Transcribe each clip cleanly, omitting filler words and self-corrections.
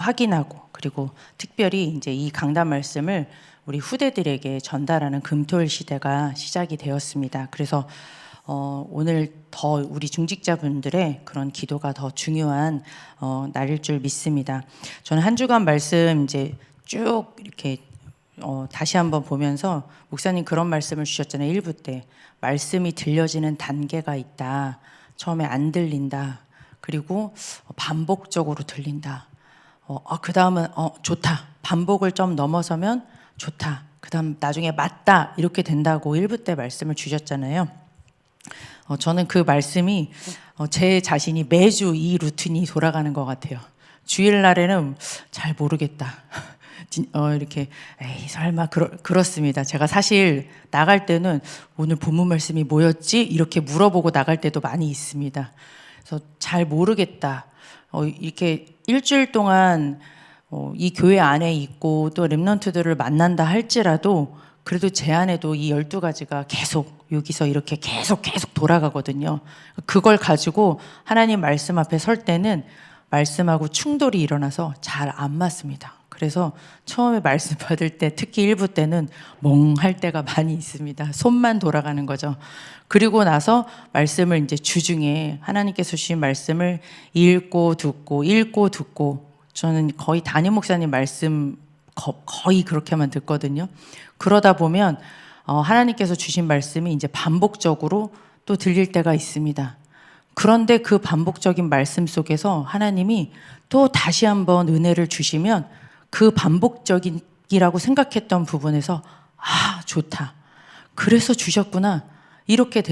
확인하고, 그리고 특별히 이제 이 강단 말씀을 우리 후대들에게 전달하는 금토일 시대가 시작이 되었습니다. 그래서 오늘 더 우리 중직자분들의 그런 기도가 더 중요한 날일 줄 믿습니다. 저는 한 주간 말씀 이제 쭉 이렇게 다시 한번 보면서 목사님 그런 말씀을 주셨잖아요. 1부 때 말씀이 들려지는 단계가 있다. 처음에 안 들린다. 그리고 반복적으로 들린다. 그 다음은 좋다. 반복을 좀 넘어서면 좋다. 그 다음 나중에 맞다. 이렇게 된다고 1부 때 말씀을 주셨잖아요. 저는 그 말씀이 제 자신이 매주 이 루틴이 돌아가는 것 같아요. 주일날에는 잘 모르겠다. 이렇게 에이 설마 그렇습니다. 제가 사실 나갈 때는 오늘 본문 말씀이 뭐였지? 이렇게 물어보고 나갈 때도 많이 있습니다. 그래서 잘 모르겠다. 이렇게 일주일 동안 이 교회 안에 있고 또 렘넌트들을 만난다 할지라도 그래도 제 안에도 이 12가지가 계속 여기서 이렇게 계속 돌아가거든요. 그걸 가지고 하나님 말씀 앞에 설 때는 말씀하고 충돌이 일어나서 잘 안 맞습니다. 그래서 처음에 말씀 받을 때 특히 1부 때는 멍할 때가 많이 있습니다. 손만 돌아가는 거죠. 그리고 나서 말씀을 이제 주중에 하나님께서 주신 말씀을 읽고 듣고 저는 거의 담임 목사님 말씀 거의 그렇게만 듣거든요. 그러다 보면 하나님께서 주신 말씀이 이제 반복적으로 또 들릴 때가 있습니다. 그런데 그 반복적인 말씀 속에서 하나님이 또 다시 한번 은혜를 주시면 그 반복적이라고 생각했던 부분에서 좋다. 그래서 주셨구나. 이렇게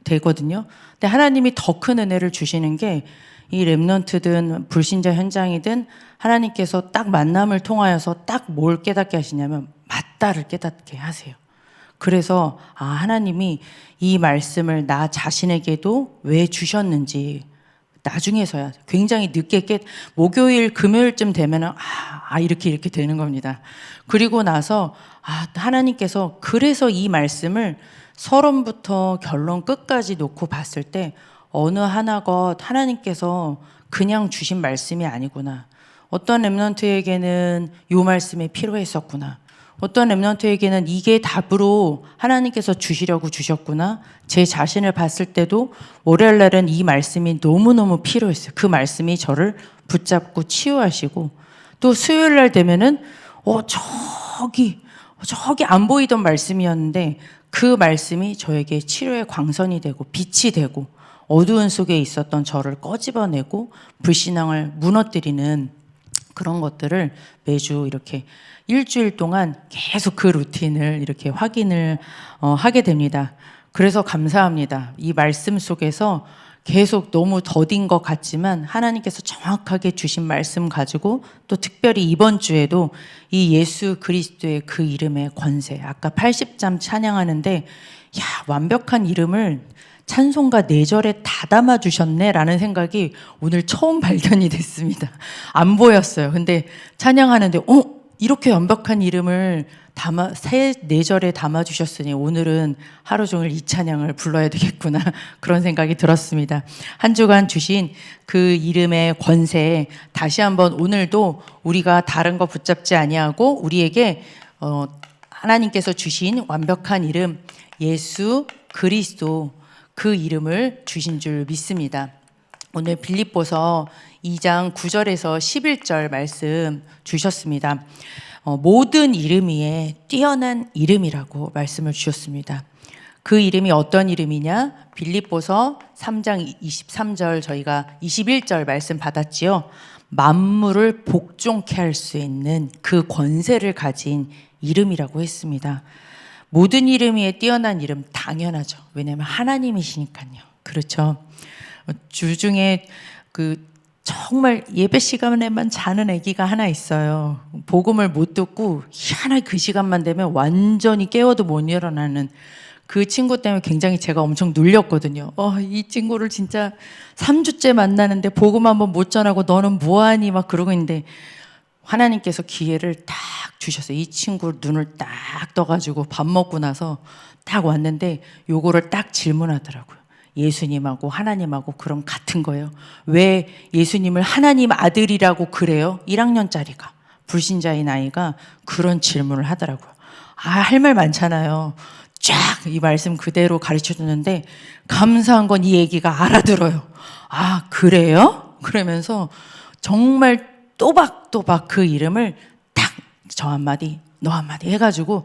되거든요. 근데 하나님이 더 큰 은혜를 주시는 게 이 렘넌트든 불신자 현장이든 하나님께서 딱 만남을 통하여서 딱 뭘 깨닫게 하시냐면 맞다를 깨닫게 하세요. 그래서 하나님이 이 말씀을 나 자신에게도 왜 주셨는지 나중에서야 굉장히 늦게 목요일 금요일쯤 되면은 이렇게 되는 겁니다. 그리고 나서 하나님께서 그래서 이 말씀을 서론부터 결론 끝까지 놓고 봤을 때 어느 하나가 하나님께서 그냥 주신 말씀이 아니구나. 어떤 렘넌트에게는 이 말씀이 필요했었구나. 어떤 렘넌트에게는 이게 답으로 하나님께서 주시려고 주셨구나. 제 자신을 봤을 때도 월요일 날은 이 말씀이 너무너무 필요했어요. 그 말씀이 저를 붙잡고 치유하시고 또 수요일 날 되면은 저기 안 보이던 말씀이었는데 그 말씀이 저에게 치료의 광선이 되고 빛이 되고 어두운 속에 있었던 저를 꺼집어내고 불신앙을 무너뜨리는 그런 것들을 매주 이렇게 일주일 동안 계속 그 루틴을 이렇게 확인을 하게 됩니다. 그래서 감사합니다. 이 말씀 속에서 계속 너무 더딘 것 같지만 하나님께서 정확하게 주신 말씀 가지고 또 특별히 이번 주에도 이 예수 그리스도의 그 이름의 권세, 아까 80잠 찬양하는데 완벽한 이름을 찬송가 4절에 다 담아주셨네 라는 생각이 오늘 처음 발견이 됐습니다. 안 보였어요. 근데 찬양하는데 이렇게 완벽한 이름을 4절에 담아주셨으니 오늘은 하루 종일 이 찬양을 불러야 되겠구나 그런 생각이 들었습니다. 한 주간 주신 그 이름의 권세에 다시 한번 오늘도 우리가 다른 거 붙잡지 아니하고 우리에게 하나님께서 주신 완벽한 이름 예수 그리스도 그 이름을 주신 줄 믿습니다. 오늘 빌립보서 2장 9절에서 11절 말씀 주셨습니다. 모든 이름 위에 뛰어난 이름이라고 말씀을 주셨습니다. 그 이름이 어떤 이름이냐? 빌립보서 3장 23절 저희가 21절 말씀 받았지요. 만물을 복종케 할 수 있는 그 권세를 가진 이름이라고 했습니다. 모든 이름 위에 뛰어난 이름 당연하죠. 왜냐하면 하나님이시니까요. 그렇죠. 주중에 정말 예배 시간에만 자는 아기가 하나 있어요. 복음을 못 듣고 희한하게 그 시간만 되면 완전히 깨워도 못 일어나는 그 친구 때문에 굉장히 제가 엄청 눌렸거든요. 이 친구를 진짜 3주째 만나는데 복음 한번 못 전하고 너는 뭐하니 막 그러고 있는데 하나님께서 기회를 딱 주셨어요. 이 친구 눈을 딱 떠가지고 밥 먹고 나서 딱 왔는데 요거를 딱 질문하더라고요. 예수님하고 하나님하고 그럼 같은 거예요. 왜 예수님을 하나님 아들이라고 그래요? 1학년짜리가, 불신자인 아이가 그런 질문을 하더라고요. 할 말 많잖아요. 쫙 이 말씀 그대로 가르쳐 주는데 감사한 건 이 얘기가 알아들어요. 그래요? 그러면서 정말 또박또박 그 이름을 딱 저 한마디 너 한마디 해가지고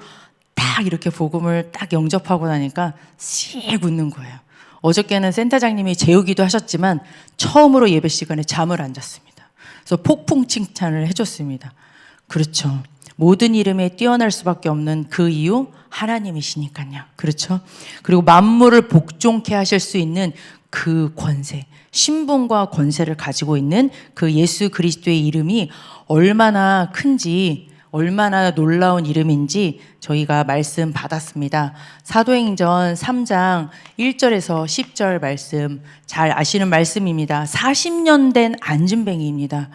딱 이렇게 복음을 딱 영접하고 나니까 씩 웃는 거예요. 어저께는 센터장님이 재우기도 하셨지만 처음으로 예배 시간에 잠을 안 잤습니다. 그래서 폭풍 칭찬을 해줬습니다. 그렇죠. 모든 이름에 뛰어날 수밖에 없는 그 이유 하나님이시니까요. 그렇죠. 그리고 만물을 복종케 하실 수 있는 그 권세, 신분과 권세를 가지고 있는 그 예수 그리스도의 이름이 얼마나 큰지, 얼마나 놀라운 이름인지 저희가 말씀 받았습니다. 사도행전 3장 1절에서 10절 말씀, 잘 아시는 말씀입니다. 40년 된 안진뱅이입니다.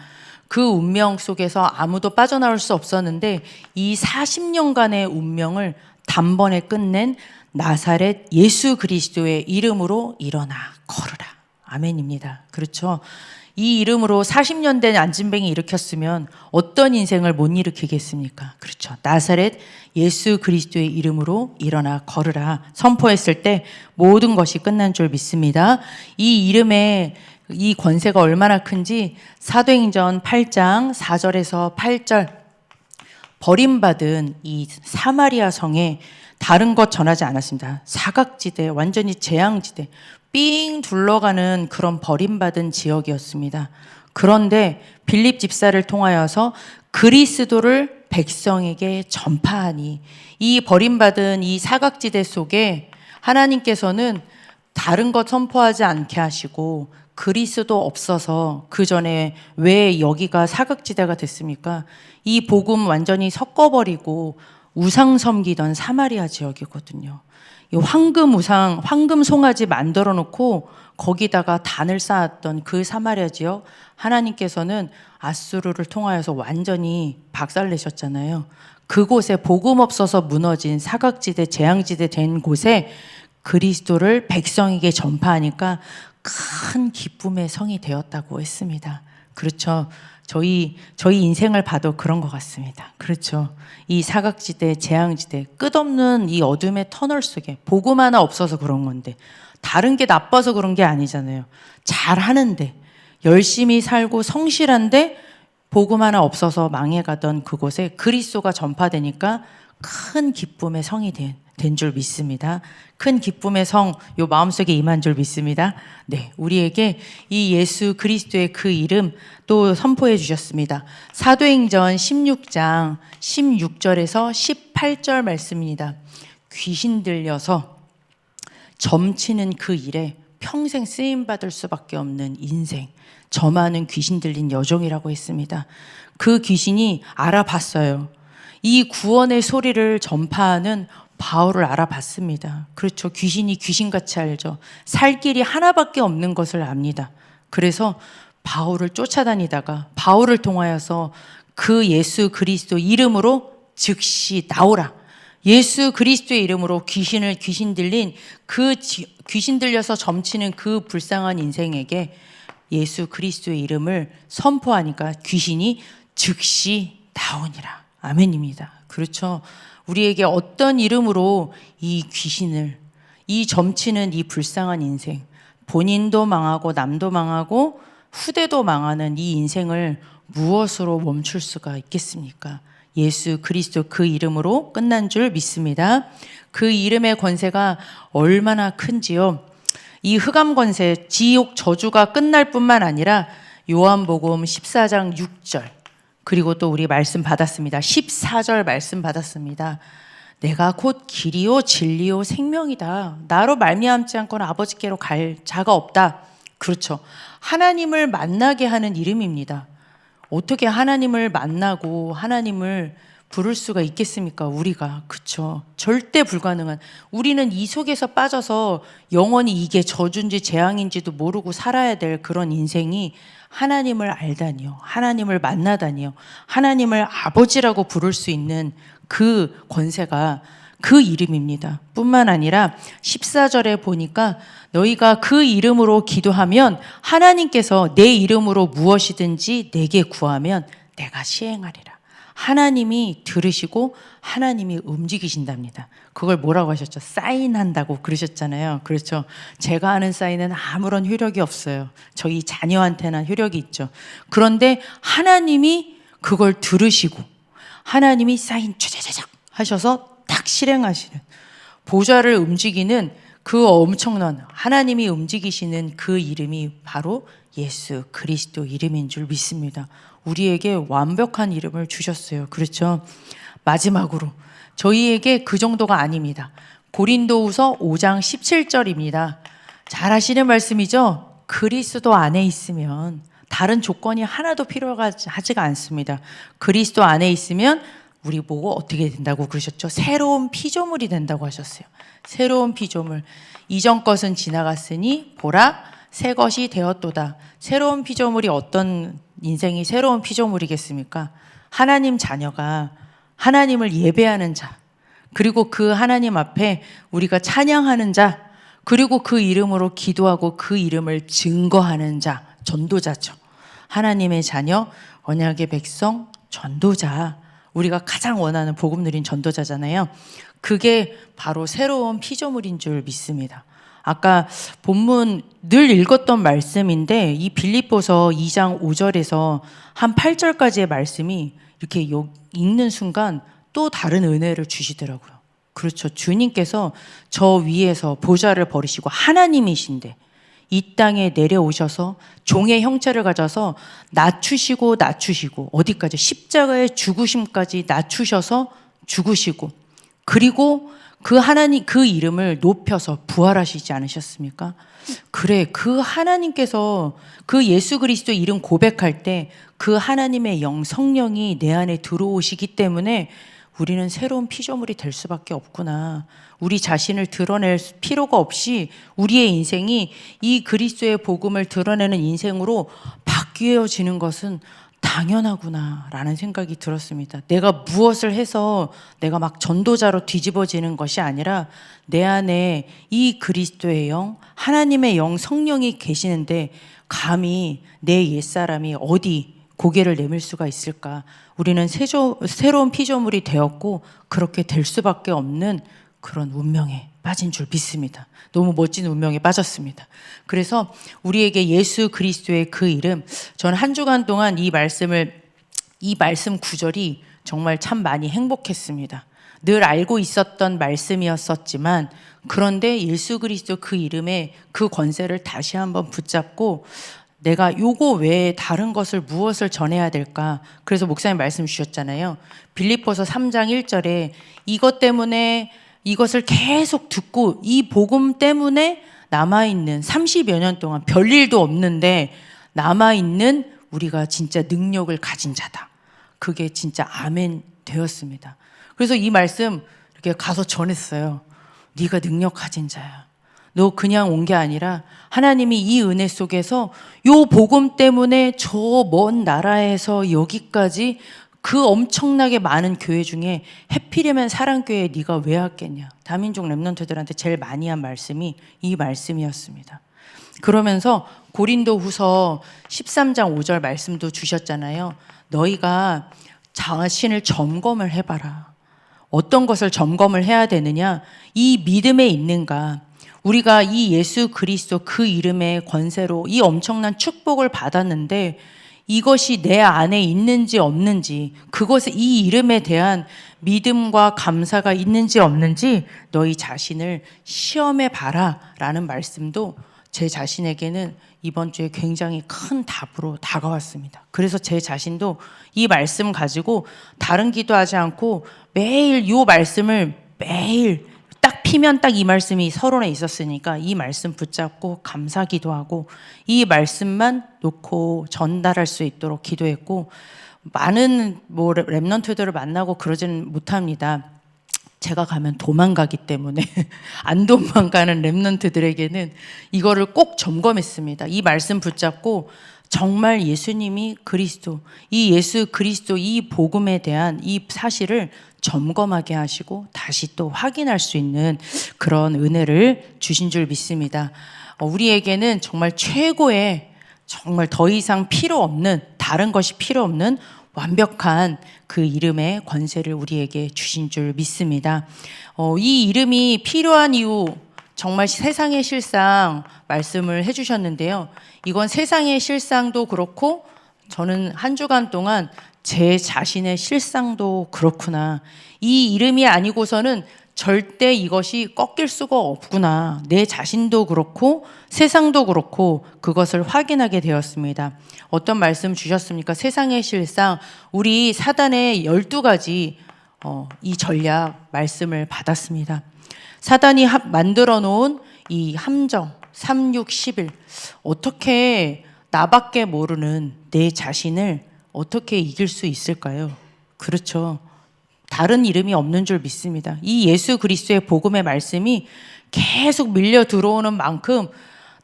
그 운명 속에서 아무도 빠져나올 수 없었는데 이 40년간의 운명을 단번에 끝낸 나사렛 예수 그리스도의 이름으로 일어나 걸으라. 아멘입니다. 그렇죠. 이 이름으로 40년 된 안진뱅이 일으켰으면 어떤 인생을 못 일으키겠습니까? 그렇죠. 나사렛 예수 그리스도의 이름으로 일어나 걸으라 선포했을 때 모든 것이 끝난 줄 믿습니다. 이 이름의 이 권세가 얼마나 큰지 사도행전 8장 4절에서 8절, 버림받은 이 사마리아 성에 다른 것 전하지 않았습니다. 사각지대, 완전히 재앙지대, 삥 둘러가는 그런 버림받은 지역이었습니다. 그런데 빌립 집사를 통하여서 그리스도를 백성에게 전파하니 이 버림받은 이 사각지대 속에 하나님께서는 다른 것 선포하지 않게 하시고 그리스도 없어서 그 전에 왜 여기가 사각지대가 됐습니까? 이 복음 완전히 섞어버리고 우상 섬기던 사마리아 지역이거든요. 이 황금 우상, 황금 송아지 만들어 놓고 거기다가 단을 쌓았던 그 사마리아 지역, 하나님께서는 아수르를 통하여서 완전히 박살내셨잖아요. 그곳에 복음 없어서 무너진 사각지대, 재앙지대 된 곳에 그리스도를 백성에게 전파하니까 큰 기쁨의 성이 되었다고 했습니다. 그렇죠. 저희 인생을 봐도 그런 것 같습니다. 그렇죠. 이 사각지대, 재앙지대, 끝없는 이 어둠의 터널 속에 복음 하나 없어서 그런 건데 다른 게 나빠서 그런 게 아니잖아요. 잘하는데 열심히 살고 성실한데 복음 하나 없어서 망해가던 그곳에 그리스도가 전파되니까 큰 기쁨의 성이 된 줄 믿습니다. 큰 기쁨의 성, 요 마음속에 임한 줄 믿습니다. 네, 우리에게 이 예수 그리스도의 그 이름 또 선포해 주셨습니다. 사도행전 16장 16절에서 18절 말씀입니다. 귀신 들려서 점치는 그 일에 평생 쓰임받을 수밖에 없는 인생, 저 많은 귀신 들린 여종이라고 했습니다. 그 귀신이 알아봤어요. 이 구원의 소리를 전파하는 바울을 알아봤습니다. 그렇죠. 귀신이 귀신같이 알죠. 살 길이 하나밖에 없는 것을 압니다. 그래서 바울을 쫓아다니다가 바울을 통하여서 그 예수 그리스도 이름으로 즉시 나오라. 예수 그리스도의 이름으로 귀신 들린 그 귀신 들려서 점치는 그 불쌍한 인생에게 예수 그리스도의 이름을 선포하니까 귀신이 즉시 나오니라. 아멘입니다. 그렇죠. 우리에게 어떤 이름으로 이 귀신을, 이 점치는 이 불쌍한 인생, 본인도 망하고 남도 망하고 후대도 망하는 이 인생을 무엇으로 멈출 수가 있겠습니까? 예수 그리스도 그 이름으로 끝난 줄 믿습니다. 그 이름의 권세가 얼마나 큰지요. 이 흑암 권세, 지옥 저주가 끝날 뿐만 아니라 요한복음 14장 6절, 그리고 또 우리 말씀 받았습니다. 14절 말씀 받았습니다. 내가 곧 길이요 진리요 생명이다. 나로 말미암지 않고는 아버지께로 갈 자가 없다. 그렇죠. 하나님을 만나게 하는 이름입니다. 어떻게 하나님을 만나고 하나님을 부를 수가 있겠습니까? 우리가. 그렇죠. 절대 불가능한. 우리는 이 속에서 빠져서 영원히 이게 저주인지 재앙인지도 모르고 살아야 될 그런 인생이 하나님을 알다니요. 하나님을 만나다니요. 하나님을 아버지라고 부를 수 있는 그 권세가, 그 이름입니다. 뿐만 아니라 14절에 보니까 너희가 그 이름으로 기도하면 하나님께서 내 이름으로 무엇이든지 내게 구하면 내가 시행하리라. 하나님이 들으시고 하나님이 움직이신답니다. 그걸 뭐라고 하셨죠? 사인한다고 그러셨잖아요. 그렇죠. 제가 하는 사인은 아무런 효력이 없어요. 저희 자녀한테는 효력이 있죠. 그런데 하나님이 그걸 들으시고 하나님이 사인 촤자자작 하셔서 딱 실행하시는, 보좌를 움직이는 그 엄청난 하나님이 움직이시는 그 이름이 바로 예수 그리스도 이름인 줄 믿습니다. 우리에게 완벽한 이름을 주셨어요. 그렇죠? 마지막으로 저희에게 그 정도가 아닙니다. 고린도후서 5장 17절입니다. 잘 아시는 말씀이죠? 그리스도 안에 있으면 다른 조건이 하나도 필요하지가 않습니다. 그리스도 안에 있으면 우리 보고 어떻게 된다고 그러셨죠? 새로운 피조물이 된다고 하셨어요. 새로운 피조물. 이전 것은 지나갔으니 보라 새 것이 되었도다. 새로운 피조물이 어떤 인생이 새로운 피조물이겠습니까? 하나님 자녀가 하나님을 예배하는 자, 그리고 그 하나님 앞에 우리가 찬양하는 자, 그리고 그 이름으로 기도하고 그 이름을 증거하는 자, 전도자죠. 하나님의 자녀, 언약의 백성, 전도자. 우리가 가장 원하는 복음 누린 전도자잖아요. 그게 바로 새로운 피조물인 줄 믿습니다. 아까 본문 늘 읽었던 말씀인데 이 빌립보서 2장 5절에서 한 8절까지의 말씀이 이렇게 읽는 순간 또 다른 은혜를 주시더라고요. 그렇죠. 주님께서 저 위에서 보좌를 버리시고 하나님이신데 이 땅에 내려오셔서 종의 형체를 가져서 낮추시고 어디까지? 십자가의 죽으심까지 낮추셔서 죽으시고, 그리고 그 하나님 그 이름을 높여서 부활하시지 않으셨습니까? 그래, 그 하나님께서 그 예수 그리스도 이름 고백할 때 그 하나님의 영 성령이 내 안에 들어오시기 때문에 우리는 새로운 피조물이 될 수밖에 없구나. 우리 자신을 드러낼 필요가 없이 우리의 인생이 이 그리스도의 복음을 드러내는 인생으로 바뀌어지는 것은 당연하구나 라는 생각이 들었습니다. 내가 무엇을 해서 내가 막 전도자로 뒤집어지는 것이 아니라 내 안에 이 그리스도의 영, 하나님의 영, 성령이 계시는데 감히 내 옛사람이 어디 고개를 내밀 수가 있을까? 우리는 새로운 피조물이 되었고 그렇게 될 수밖에 없는 그런 운명에 빠진 줄 믿습니다. 너무 멋진 운명에 빠졌습니다. 그래서 우리에게 예수 그리스도의 그 이름, 저는 한 주간 동안 이 말씀 구절이 정말 참 많이 행복했습니다. 늘 알고 있었던 말씀이었었지만 그런데 예수 그리스도 그 이름의 그 권세를 다시 한번 붙잡고 내가 요거 외에 다른 것을 무엇을 전해야 될까? 그래서 목사님 말씀 주셨잖아요. 빌립보서 3장 1절에 이것 때문에 이것을 계속 듣고 이 복음 때문에 남아있는 30여 년 동안 별일도 없는데 남아있는 우리가 진짜 능력을 가진 자다. 그게 진짜 아멘 되었습니다. 그래서 이 말씀 이렇게 가서 전했어요. 네가 능력 가진 자야. 너 그냥 온 게 아니라 하나님이 이 은혜 속에서 요 복음 때문에 저 먼 나라에서 여기까지 그 엄청나게 많은 교회 중에 해피려면 사랑교회에 네가 왜 왔겠냐. 다민족 랩런트들한테 제일 많이 한 말씀이 이 말씀이었습니다. 그러면서 고린도후서 13장 5절 말씀도 주셨잖아요. 너희가 자신을 점검을 해봐라. 어떤 것을 점검을 해야 되느냐. 이 믿음에 있는가. 우리가 이 예수 그리스도 그 이름의 권세로 이 엄청난 축복을 받았는데 이것이 내 안에 있는지 없는지, 그것에 이 이름에 대한 믿음과 감사가 있는지 없는지 너희 자신을 시험해 봐라 라는 말씀도 제 자신에게는 이번 주에 굉장히 큰 답으로 다가왔습니다. 그래서 제 자신도 이 말씀 가지고 다른 기도하지 않고 매일 이 말씀을 매일 딱 피면 딱 이 말씀이 서론에 있었으니까 이 말씀 붙잡고 감사 기도하고 이 말씀만 놓고 전달할 수 있도록 기도했고, 많은 랩런트들을 만나고 그러지는 못합니다. 제가 가면 도망가기 때문에 안 도망가는 랩런트들에게는 이거를 꼭 점검했습니다. 이 말씀 붙잡고 정말 예수님이 그리스도, 이 예수 그리스도 이 복음에 대한 이 사실을 점검하게 하시고 다시 또 확인할 수 있는 그런 은혜를 주신 줄 믿습니다. 우리에게는 정말 최고의, 정말 더 이상 필요 없는, 다른 것이 필요 없는 완벽한 그 이름의 권세를 우리에게 주신 줄 믿습니다. 이 이름이 필요한 이유, 정말 세상의 실상 말씀을 해주셨는데요. 이건 세상의 실상도 그렇고 저는 한 주간 동안 제 자신의 실상도 그렇구나. 이 이름이 아니고서는 절대 이것이 꺾일 수가 없구나. 내 자신도 그렇고 세상도 그렇고 그것을 확인하게 되었습니다. 어떤 말씀 주셨습니까? 세상의 실상, 우리 사단의 12가지 이 전략 말씀을 받았습니다. 사단이 만들어 놓은 이 함정, 3, 6, 11, 어떻게 나밖에 모르는 내 자신을 어떻게 이길 수 있을까요? 그렇죠. 다른 이름이 없는 줄 믿습니다. 이 예수 그리스도의 복음의 말씀이 계속 밀려 들어오는 만큼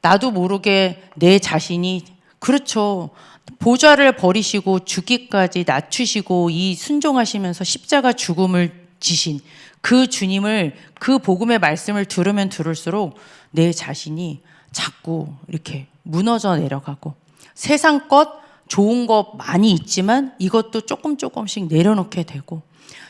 나도 모르게 내 자신이, 그렇죠, 보좌를 버리시고 죽기까지 낮추시고 이 순종하시면서 십자가 죽음을 지신 그 주님을, 그 복음의 말씀을 들으면 들을수록 내 자신이 자꾸 이렇게 무너져 내려가고, 세상 것 좋은 것 많이 있지만 이것도 조금씩 내려놓게 되고,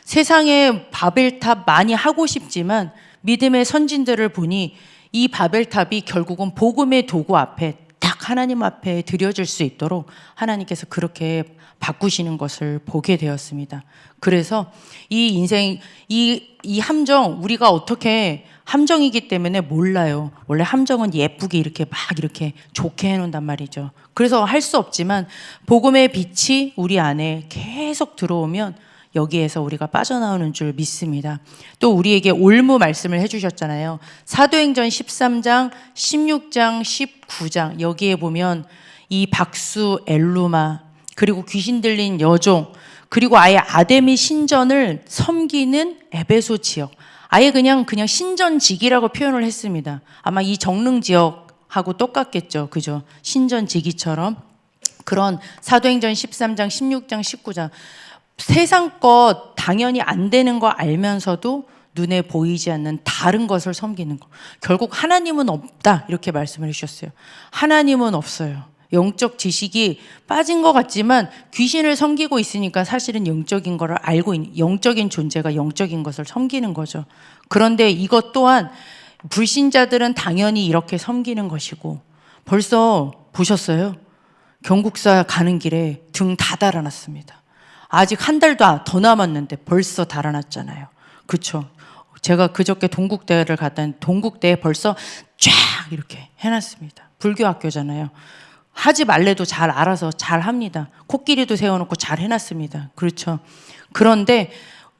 세상에 바벨탑 많이 하고 싶지만 믿음의 선진들을 보니 이 바벨탑이 결국은 복음의 도구 앞에 딱 하나님 앞에 드려질 수 있도록 하나님께서 그렇게 바꾸시는 것을 보게 되었습니다. 그래서 이 인생, 이 함정, 우리가 어떻게, 함정이기 때문에 몰라요. 원래 함정은 예쁘게 이렇게 막 이렇게 좋게 해놓는단 말이죠. 그래서 할 수 없지만 복음의 빛이 우리 안에 계속 들어오면 여기에서 우리가 빠져나오는 줄 믿습니다. 또 우리에게 올무 말씀을 해주셨잖아요. 사도행전 13장, 16장, 19장 여기에 보면 이 박수, 엘루마, 그리고 귀신 들린 여종, 그리고 아예 아데미 신전을 섬기는 에베소 지역, 아예 그냥 신전지기라고 표현을 했습니다. 아마 이 정릉 지역하고 똑같겠죠. 그죠? 신전지기처럼. 그런 사도행전 13장, 16장, 19장 세상 것 당연히 안 되는 거 알면서도 눈에 보이지 않는 다른 것을 섬기는 거. 결국 하나님은 없다 이렇게 말씀을 해주셨어요. 하나님은 없어요. 영적 지식이 빠진 것 같지만 귀신을 섬기고 있으니까 사실은 영적인 거를 알고 있는, 영적인 존재가 영적인 것을 섬기는 거죠. 그런데 이것 또한 불신자들은 당연히 이렇게 섬기는 것이고, 벌써 보셨어요? 경국사 가는 길에 등 다 달아났습니다. 아직 한 달도 더 남았는데 벌써 달아났잖아요. 그렇죠? 제가 그저께 동국대를 갔더니 동국대에 벌써 쫙 이렇게 해놨습니다. 불교 학교잖아요. 하지 말래도 잘 알아서 잘 합니다. 코끼리도 세워놓고 잘 해놨습니다. 그렇죠? 그런데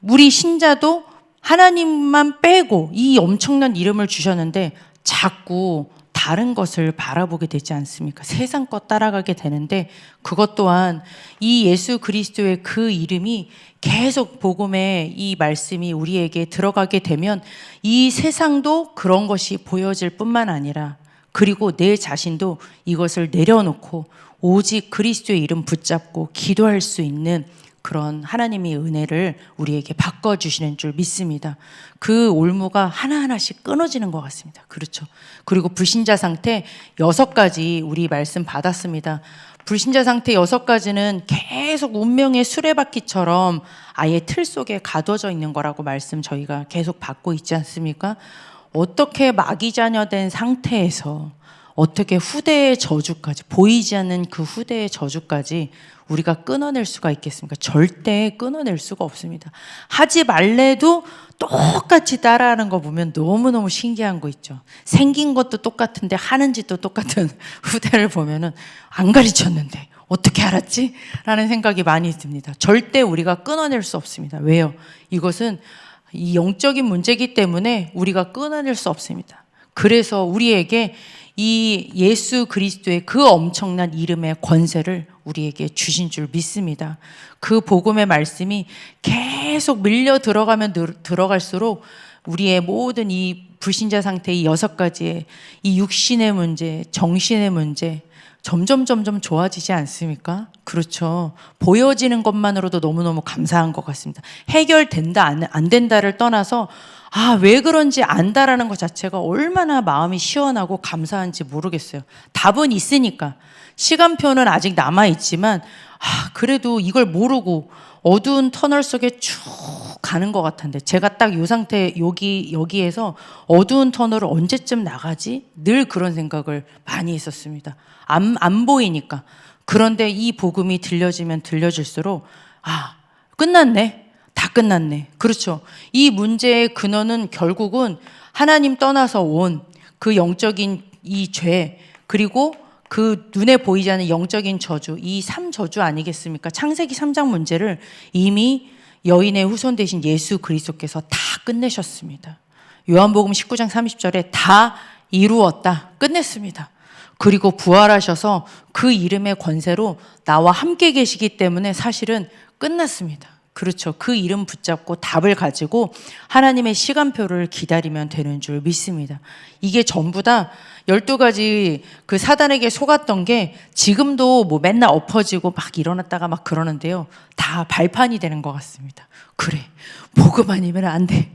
우리 신자도 하나님만 빼고 이 엄청난 이름을 주셨는데 자꾸 다른 것을 바라보게 되지 않습니까? 세상 것 따라가게 되는데, 그것 또한 이 예수 그리스도의 그 이름이 계속 복음의 이 말씀이 우리에게 들어가게 되면 이 세상도 그런 것이 보여질 뿐만 아니라, 그리고 내 자신도 이것을 내려놓고 오직 그리스도의 이름 붙잡고 기도할 수 있는 그런 하나님의 은혜를 우리에게 바꿔주시는 줄 믿습니다. 그 올무가 하나하나씩 끊어지는 것 같습니다. 그렇죠. 그리고 불신자 상태 6가지 우리 말씀 받았습니다. 불신자 상태 6가지는 계속 운명의 수레바퀴처럼 아예 틀 속에 가둬져 있는 거라고 말씀 저희가 계속 받고 있지 않습니까? 어떻게 마귀 자녀된 상태에서 어떻게 후대의 저주까지, 보이지 않는 그 후대의 저주까지 우리가 끊어낼 수가 있겠습니까? 절대 끊어낼 수가 없습니다. 하지 말래도 똑같이 따라하는 거 보면 너무너무 신기한 거 있죠. 생긴 것도 똑같은데 하는 짓도 똑같은 후대를 보면은 안 가르쳤는데 어떻게 알았지? 라는 생각이 많이 듭니다. 절대 우리가 끊어낼 수 없습니다. 왜요? 이것은 이 영적인 문제이기 때문에 우리가 끊어낼 수 없습니다. 그래서 우리에게 이 예수 그리스도의 그 엄청난 이름의 권세를 우리에게 주신 줄 믿습니다. 그 복음의 말씀이 계속 밀려 들어가면 들어갈수록 우리의 모든 이 불신자 상태의 6가지의 이 육신의 문제, 정신의 문제, 점점 좋아지지 않습니까? 그렇죠. 보여지는 것만으로도 너무너무 감사한 것 같습니다. 해결된다, 안 된다를 떠나서 왜 그런지 안다라는 것 자체가 얼마나 마음이 시원하고 감사한지 모르겠어요. 답은 있으니까. 시간표는 아직 남아있지만, 그래도 이걸 모르고 어두운 터널 속에 쭉 가는 것 같은데, 제가 딱 이 상태, 여기에서 어두운 터널을 언제쯤 나가지? 늘 그런 생각을 많이 했었습니다. 안 보이니까. 그런데 이 복음이 들려지면 들려질수록, 끝났네. 다 끝났네. 그렇죠. 이 문제의 근원은 결국은 하나님 떠나서 온 그 영적인 이 죄, 그리고 그 눈에 보이지 않는 영적인 저주, 이 3저주 아니겠습니까? 창세기 3장 문제를 이미 여인의 후손 되신 예수 그리스도께서 다 끝내셨습니다. 요한복음 19장 30절에 다 이루었다. 끝냈습니다. 그리고 부활하셔서 그 이름의 권세로 나와 함께 계시기 때문에 사실은 끝났습니다. 그렇죠. 그 이름 붙잡고 답을 가지고 하나님의 시간표를 기다리면 되는 줄 믿습니다. 이게 전부 다 12가지 그 사단에게 속았던 게 지금도 뭐 맨날 엎어지고 막 일어났다가 막 그러는데요. 다 발판이 되는 것 같습니다. 그래, 복음 아니면 안 돼.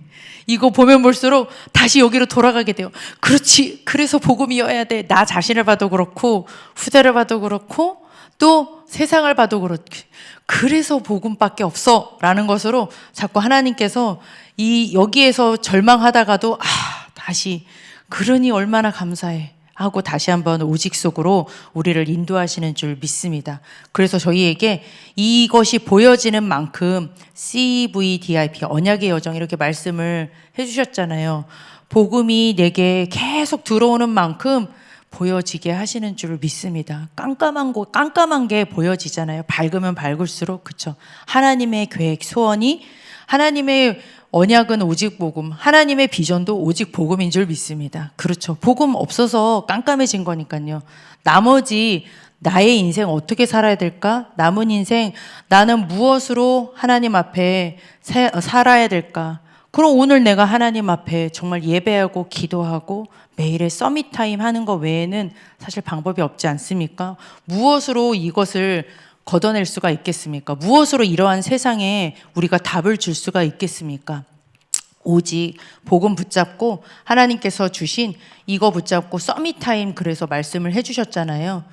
이거 보면 볼수록 다시 여기로 돌아가게 돼요. 그렇지. 그래서 복음이어야 돼. 나 자신을 봐도 그렇고 후대를 봐도 그렇고 또 세상을 봐도 그렇고 그래서 복음밖에 없어 라는 것으로 자꾸 하나님께서 여기에서 절망하다가도 다시 그러니 얼마나 감사해 하고 다시 한번 오직 속으로 우리를 인도하시는 줄 믿습니다. 그래서 저희에게 이것이 보여지는 만큼 CVDIP 언약의 여정 이렇게 말씀을 해주셨잖아요. 복음이 내게 계속 들어오는 만큼 보여지게 하시는 줄 믿습니다. 깜깜한 게 보여지잖아요. 밝으면 밝을수록. 그렇죠. 하나님의 계획, 소원이 하나님의 언약은 오직 복음, 하나님의 비전도 오직 복음인 줄 믿습니다. 그렇죠. 복음 없어서 깜깜해진 거니까요. 나머지 나의 인생 어떻게 살아야 될까? 남은 인생 나는 무엇으로 하나님 앞에 살아야 될까? 그럼 오늘 내가 하나님 앞에 정말 예배하고 기도하고 매일의 서밋 타임 하는 거 외에는 사실 방법이 없지 않습니까? 무엇으로 이것을 걷어낼 수가 있겠습니까? 무엇으로 이러한 세상에 우리가 답을 줄 수가 있겠습니까? 오직 복음 붙잡고 하나님께서 주신 이거 붙잡고 서밋 타임 그래서 말씀을 해주셨잖아요.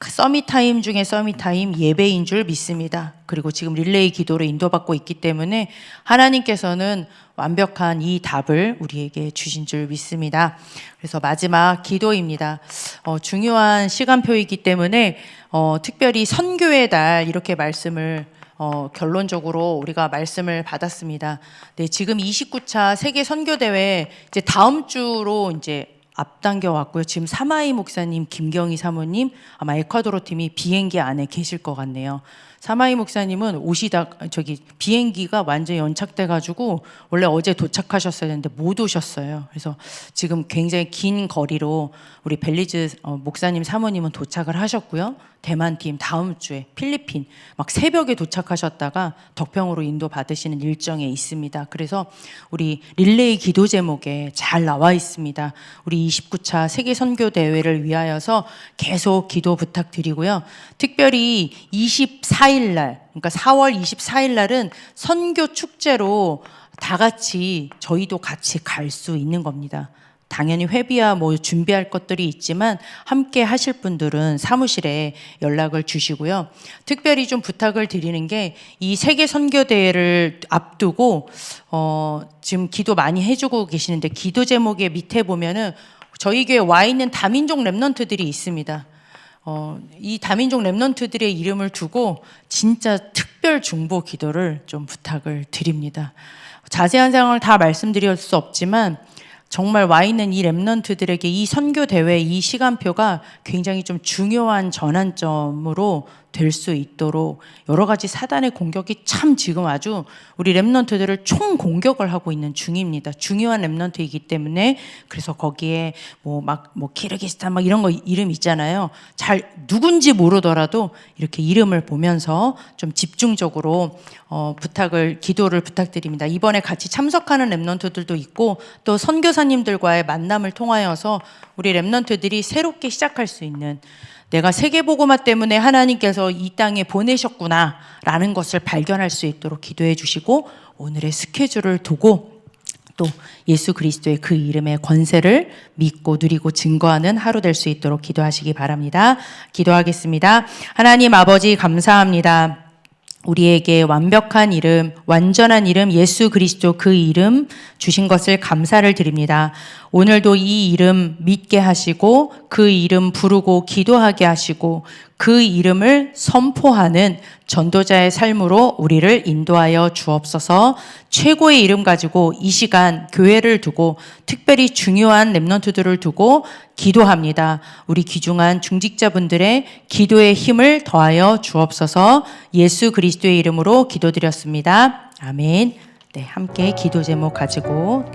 서밋 타임 중에 서밋 타임 예배인 줄 믿습니다. 그리고 지금 릴레이 기도로 인도받고 있기 때문에 하나님께서는 완벽한 이 답을 우리에게 주신 줄 믿습니다. 그래서 마지막 기도입니다. 중요한 시간표이기 때문에 특별히 선교의 달 이렇게 말씀을 결론적으로 우리가 말씀을 받았습니다. 네, 지금 29차 세계 선교대회 이제 다음 주로 이제 앞당겨 왔고요. 지금 사마이 목사님, 김경희 사모님 아마 에콰도르 팀이 비행기 안에 계실 것 같네요. 사마이 목사님은 비행기가 완전히 연착돼가지고 원래 어제 도착하셨어야 했는데 못 오셨어요. 그래서 지금 굉장히 긴 거리로 우리 벨리즈 목사님 사모님은 도착을 하셨고요. 대만 팀 다음 주에 필리핀 막 새벽에 도착하셨다가 덕평으로 인도 받으시는 일정에 있습니다. 그래서 우리 릴레이 기도 제목에 잘 나와 있습니다. 우리 29차 세계 선교 대회를 위하여서 계속 기도 부탁드리고요. 특별히 24일 날, 그러니까 4월 24일 날은 선교 축제로 다 같이 저희도 같이 갈 수 있는 겁니다. 당연히 회비와 뭐 준비할 것들이 있지만 함께 하실 분들은 사무실에 연락을 주시고요. 특별히 좀 부탁을 드리는 게 이 세계 선교 대회를 앞두고 지금 기도 많이 해주고 계시는데 기도 제목의 밑에 보면은 저희 교회에 와 있는 다민족 랩런트들이 있습니다. 이 다민족 랩런트들의 이름을 두고 진짜 특별 중보 기도를 좀 부탁을 드립니다. 자세한 상황을 다 말씀드릴 수 없지만 정말 와 있는 이 랩런트들에게 이 선교 대회 이 시간표가 굉장히 좀 중요한 전환점으로 될 수 있도록 여러 가지 사단의 공격이 참 지금 아주 우리 랩런트들을 총 공격을 하고 있는 중입니다. 중요한 랩런트이기 때문에 그래서 거기에 뭐 키르기스탄 막 이런 거 이름 있잖아요. 잘 누군지 모르더라도 이렇게 이름을 보면서 좀 집중적으로 기도를 부탁드립니다. 이번에 같이 참석하는 랩런트들도 있고 또 선교사님들과의 만남을 통하여서 우리 랩런트들이 새롭게 시작할 수 있는 내가 세계복음화 때문에 하나님께서 이 땅에 보내셨구나라는 것을 발견할 수 있도록 기도해 주시고, 오늘의 스케줄을 두고 또 예수 그리스도의 그 이름의 권세를 믿고 누리고 증거하는 하루 될 수 있도록 기도하시기 바랍니다. 기도하겠습니다. 하나님 아버지, 감사합니다. 우리에게 완벽한 이름, 완전한 이름 예수 그리스도, 그 이름 주신 것을 감사를 드립니다. 오늘도 이 이름 믿게 하시고 그 이름 부르고 기도하게 하시고 그 이름을 선포하는 전도자의 삶으로 우리를 인도하여 주옵소서. 최고의 이름 가지고 이 시간 교회를 두고 특별히 중요한 렘넌트들을 두고 기도합니다. 우리 귀중한 중직자분들의 기도의 힘을 더하여 주옵소서. 예수 그리스도의 이름으로 기도드렸습니다. 아멘. 네, 함께 기도 제목 가지고